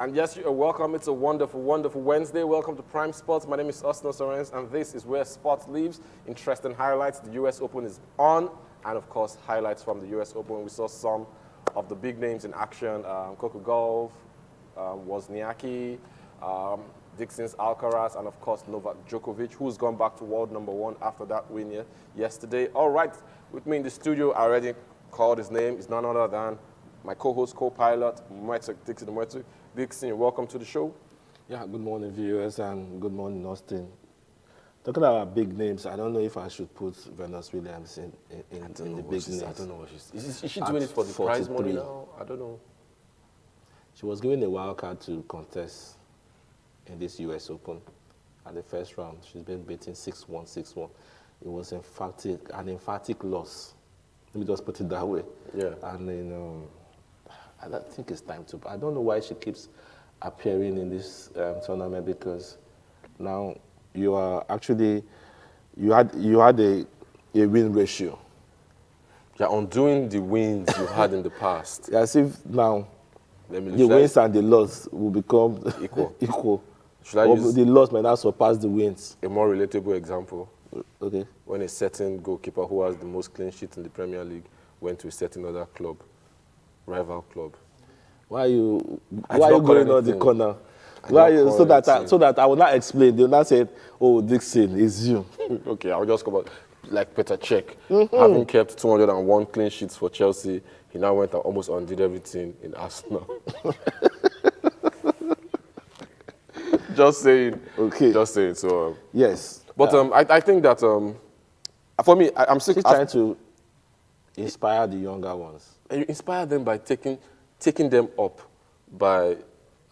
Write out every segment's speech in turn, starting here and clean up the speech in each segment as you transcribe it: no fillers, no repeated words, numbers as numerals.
And yes, you are welcome. It's a wonderful, wonderful Wednesday. Welcome to Prime Sports. My name is Osno Sorens, and this is where sports lives. Interesting highlights. The U.S. Open is on, and of course, highlights from the U.S. Open. We saw some of the big names in action. Coco Gauff, Wozniacki, Dixon's Alcaraz, and of course, Novak Djokovic, who's gone back to world number one after that win yesterday. All right, with me in the studio, I already called his name. It's none other than my co-host, co-pilot, Dixon. Dixon, welcome to the show. Yeah, good morning, viewers, and good morning, Austin. Talking about big names, I don't know if I should put Venus Williams in the big names. I don't know what she's. Is she doing it for the prize money now? I don't know. She was given a wild card to contest in this U.S. Open at the first round. She's been beaten 6-1, 6-1. It was an emphatic loss. Let me just put it that way. Yeah. And I don't think it's time to. I don't know why she keeps appearing in this tournament, because now you are actually you had a win ratio. You're undoing the wins you had in the past. As if now the wins and the loss will become equal. Should I use the loss might not surpass the wins? A more relatable example. Okay. When a certain goalkeeper who has the most clean sheets in the Premier League went to a certain other club, rival club. Why are you going on the corner? So that I will not explain. They will not say, "Oh, Dixon, it's you." Okay, I'll just come out like Peter Cech, having kept 201 clean sheets for Chelsea. He now went and almost undid everything in Arsenal. Just saying. Okay. Just saying. So yes. But I think that for me, I'm still trying to inspire the younger ones. And you inspire them by taking them up. By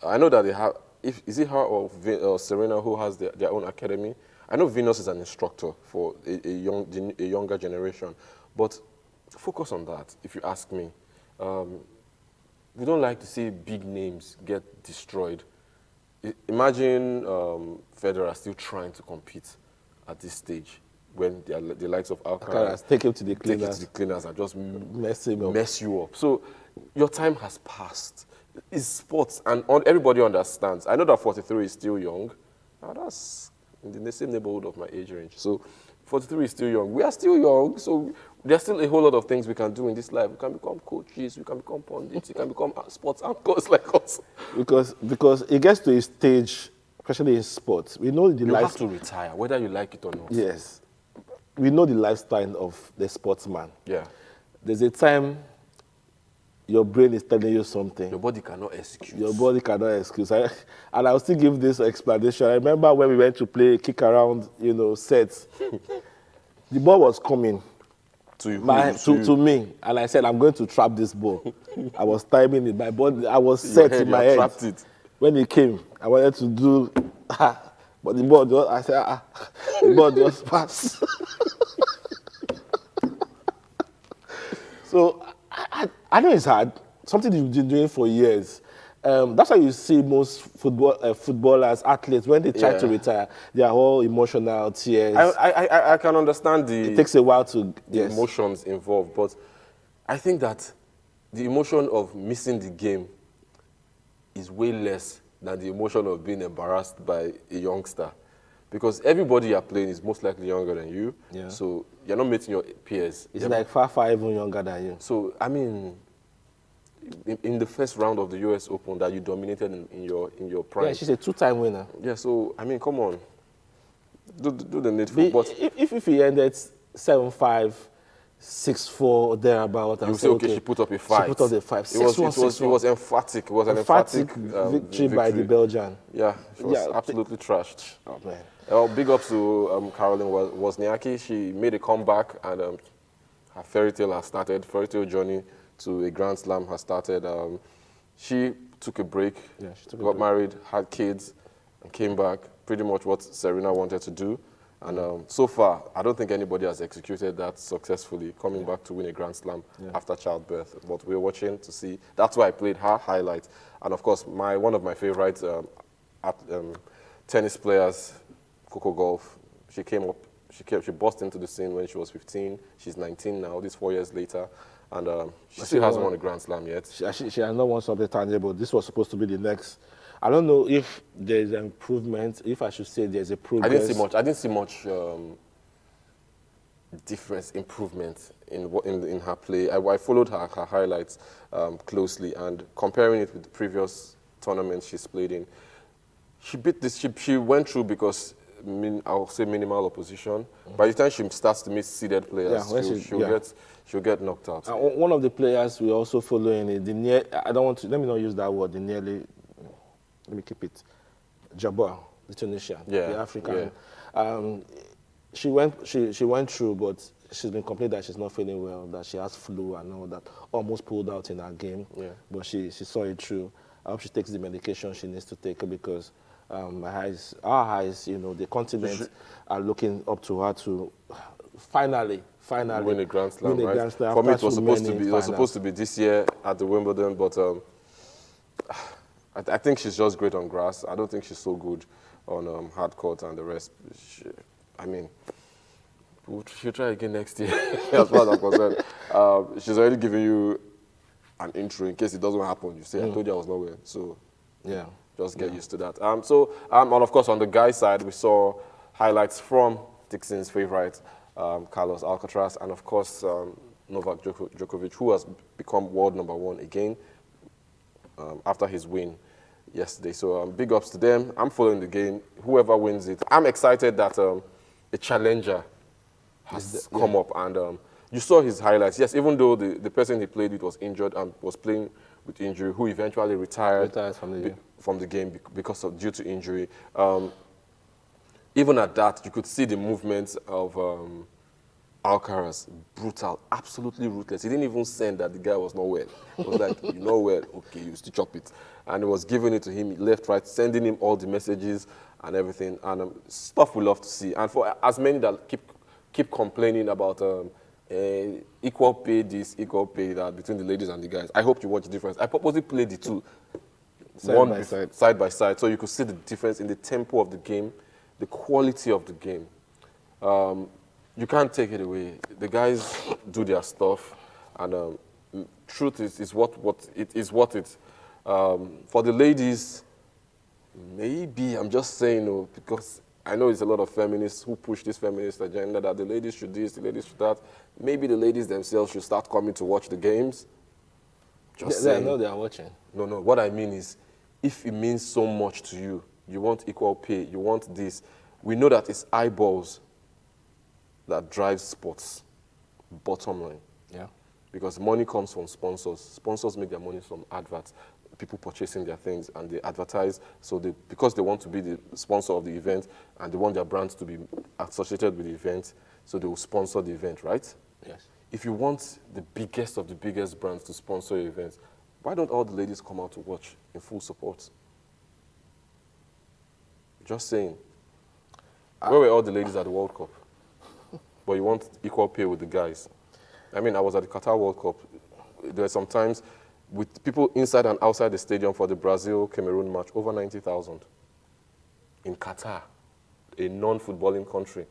I know that they have. Is it her or Serena who has their own academy? I know Venus is an instructor for a younger generation, but focus on that. If you ask me, we don't like to see big names get destroyed. Imagine Federer still trying to compete at this stage when the likes of Alcaraz take him to the cleaners and just mess you up. So your time has passed. It's sports, and everybody understands. I know that 43 is still young. Now that's in the same neighborhood of my age range. So 43 is still young. We are still young, so there's still a whole lot of things we can do in this life. We can become coaches, we can become pundits, we can become sports anchors like us. Because it gets to a stage, especially in sports, we know you have to retire, whether you like it or not. Yes. We know the lifestyle of the sportsman. Yeah. There's a time your brain is telling you something. Your body cannot excuse. Your body cannot excuse. And I'll still give this explanation. I remember when we went to play kick around, sets. The ball was coming to me, and I said, I'm going to trap this ball. I was timing it. My body, I was set in my head. Trapped it. When it came, I wanted to do, but the ball, the ball just passed. So I know it's hard. Something you've been doing for years. That's why you see most footballers, athletes, when they try to retire, they are all emotional, tears. I can understand it takes a while to the emotions involved, but I think that the emotion of missing the game is way less than the emotion of being embarrassed by a youngster. Because everybody you're playing is most likely younger than you. Yeah. So you're not meeting your peers. It's like far even younger than you. So, I mean, in the first round of the U.S. Open that you dominated in your prime. Yeah, she's a two-time winner. Yeah, so, I mean, come on. Do the needful. But if he ended 7-5, 6-4, thereabout. You say, okay, she put up a fight. She put up a fight. It was emphatic. It was an emphatic victory by the Belgian. Yeah, she was absolutely trashed. Oh, man. Well, big ups to Caroline Wozniacki. She made a comeback, and her fairy tale has started. Fairy tale journey to a Grand Slam has started. She took a break, got married, had kids, and came back. Pretty much what Serena wanted to do. And so far, I don't think anybody has executed that successfully, coming back to win a Grand Slam after childbirth. But we're watching to see. That's why I played her highlight. And of course, one of my favorite tennis players, Coco Gauff, she came up she burst into the scene when she was 15. She's 19 now. This 4 years later, and she still hasn't won a Grand Slam yet. She has not won something tangible. This was supposed to be the next. I don't know if there's an improvement. If I should say there's a progress. I didn't see much difference, improvement in her play. I followed her highlights closely, and comparing it with the previous tournaments she's played in, she beat this. She went through because I'll say minimal opposition. By the time she starts to meet seeded players, she'll get knocked out. One of the players we also following is the near. I don't want to. Let me not use that word. The nearly. Let me keep it. Jabbar, the Tunisian, the African. Yeah. She went through, but she's been complaining that she's not feeling well, that she has flu and all that. Almost pulled out in her game, but she saw it through. I hope she takes the medication she needs to take because our eyes, the continent are looking up to her to finally win a Grand Slam. Win a Grand Slam. For me, it was supposed to be this year at the Wimbledon, but I think she's just great on grass. I don't think she's so good on hard court and the rest. She'll try again next year, as far as I'm concerned. She's already giving you an intro in case it doesn't happen. You say, I told you I was not well. So, just get used to that. And of course, on the guy side, we saw highlights from Dixon's favorite, Carlos Alcaraz, and of course, Novak Djokovic, who has become world #1 again after his win yesterday. So big ups to them. I'm following the game. Whoever wins it, I'm excited that a challenger has come up, and you saw his highlights. Yes, even though the person he played with was injured and was playing with injury, who eventually retired from the game due to injury. Even at that, you could see the movements of Alcaraz, brutal, absolutely ruthless. He didn't even send that the guy was not well. It was like, you're not well, okay, you still chop it. And he was giving it to him left, right, sending him all the messages and everything. And stuff we love to see. And for as many that keep complaining about equal pay this, equal pay that between the ladies and the guys, I hope you watch the difference. I purposely played the two side by side, so you could see the difference in the tempo of the game, the quality of the game. You can't take it away. The guys do their stuff, and truth is what it is. For the ladies, maybe I'm just saying because I know it's a lot of feminists who push this feminist agenda that the ladies should this, the ladies should that. Maybe the ladies themselves should start coming to watch the games. Just saying. I know they are watching. No. What I mean is, if it means so much to you, you want equal pay, you want this. We know that it's eyeballs that drives sports, bottom line. Yeah. Because money comes from sponsors. Sponsors make their money from adverts. People purchasing their things and they advertise. So because they want to be the sponsor of the event and they want their brands to be associated with the event, so they will sponsor the event, right? Yes. If you want the biggest of the biggest brands to sponsor your events, why don't all the ladies come out to watch in full support? Just saying. Where were all the ladies at the World Cup? But you want equal pay with the guys. I mean, I was at the Qatar World Cup. There were some times with people inside and outside the stadium for the Brazil-Cameroon match, over 90,000 in Qatar, a non-footballing country.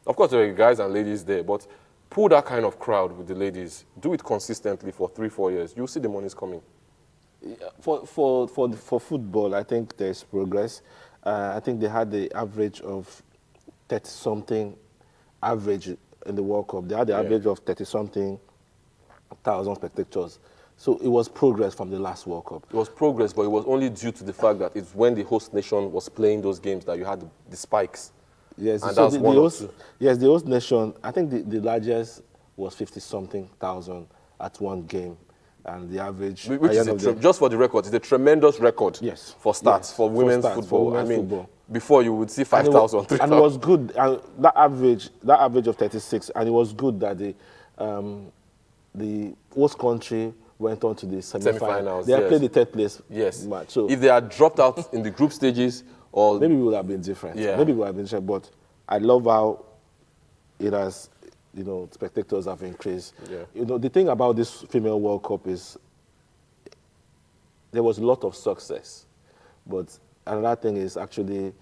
Of course, there were guys and ladies there, but pull that kind of crowd with the ladies. Do it consistently for 3-4 years. You'll see the money's coming. Yeah, for football, I think there's progress. I think they had the average of 30-something average in the World Cup. They had the average of 30-something thousand spectators. So it was progress from the last World Cup. It was progress, but it was only due to the fact that it's when the host nation was playing those games that you had the spikes. Yes, and so that's one of two. Yes, the host nation, I think the largest was 50-something thousand at one game. And the average... Which is just for the record, it's a tremendous record for stats, for women's football. Football. Before you would see 5,000, 3,000. And it was good. And that average of 36, and it was good that the host country went on to the semi-finals. They had played the third place match. So if they had dropped out in the group stages, or maybe it would have been different. Yeah. Maybe it would have been different. But I love how it has, spectators have increased. Yeah. The thing about this female World Cup is there was a lot of success, but another thing is actually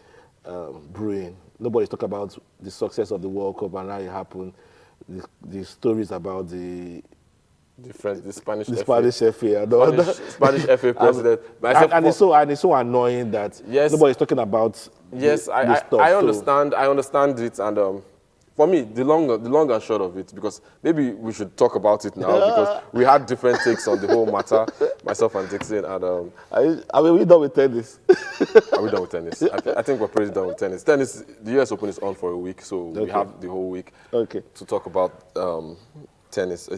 brewing Nobody's talking about the success of the World Cup and how it happened. The stories about the Spanish FA and all that. Spanish FA president. And it's so annoying that nobody's talking about. Yes, I understand. I understand it, and for me, the long and short of it, because maybe we should talk about it now because we had different takes on the whole matter, myself and Dixon, and are we done with tennis? Are we done with tennis? I think we're pretty done with tennis. Tennis, the US Open is on for a week, so we have the whole week to talk about tennis.